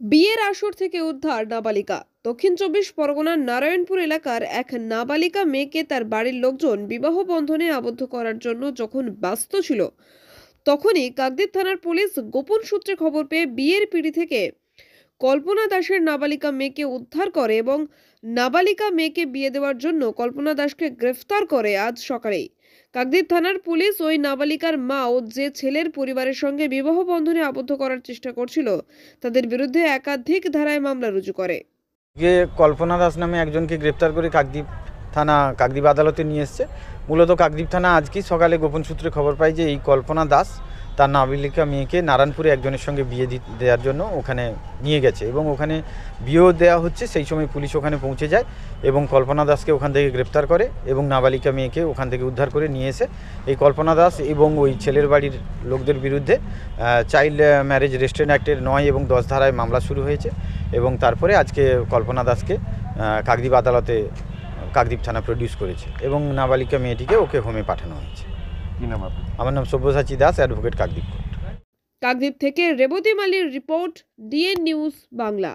বিয়ের আসর থেকে উদ্ধার নাবালিকা। দক্ষিণ চব্বিশ পরগনার নারায়ণপুর এলাকার এক নাবালিকা মেয়েকে তার বাড়ির লোকজন বিবাহ বন্ধনে আবদ্ধ করার জন্য যখন ব্যস্ত ছিল, তখনই কাকদ্বীপ থানার পুলিশ গোপন সূত্রে খবর পেয়ে বিয়ের পিঁড়ি থেকে কল্পনা দাসের নাবালিকা মেয়েকে উদ্ধার করে এবং নাবালিকা মেয়েকে বিয়ে দেওয়ার জন্য কল্পনা দাসকে গ্রেফতার করে আজ সকালেই। কাকদ্বীপ থানার পুলিশ ওই নাবালিকার মা ও যে ছেলের পরিবারের সঙ্গে বিবাহ বন্ধনে আবদ্ধ করার চেষ্টা করছিল তাদের বিরুদ্ধে একাধিক ধারায় মামলা রুজু করে। যে কল্পনা দাস নামে একজনকে গ্রেপ্তার করে কাকদ্বীপ থানা কাকদ্বীপ আদালতে নিয়ে এসছে। মূলত কাকদ্বীপ থানা আজকেই সকালে গোপন সূত্রে খবর পাই যে এই কল্পনা দাস তার নাবালিকা মেয়েকে নারায়ণপুরে একজনের সঙ্গে বিয়ে দেওয়ার জন্য ওখানে নিয়ে গেছে এবং ওখানে বিয়েও দেওয়া হচ্ছে। সেই সময় পুলিশ ওখানে পৌঁছে যায় এবং কল্পনা দাসকে ওখান থেকে গ্রেপ্তার করে এবং নাবালিকা মেয়েকে ওখান থেকে উদ্ধার করে নিয়ে এসে এই কল্পনা দাস এবং ওই ছেলের বাড়ির লোকদের বিরুদ্ধে চাইল্ড ম্যারেজ রেস্ট্রেন অ্যাক্টের 9 এবং 10 ধারায় মামলা শুরু হয়েছে এবং তারপরে আজকে কল্পনা দাসকে কাকদ্বীপ আদালতে কাকদ্বীপ থানা প্রডিউস করেছে এবং নাবালিকা মেয়েটিকে ওকে হোমে পাঠানো হয়েছে। আমার নাম সব্যসাচী দাস, অ্যাডভোকেট, কাকদ্বীপ কোর্ট। কাকদ্বীপ থেকে রেবতী মালির রিপোর্ট, ডিএন নিউজ বাংলা।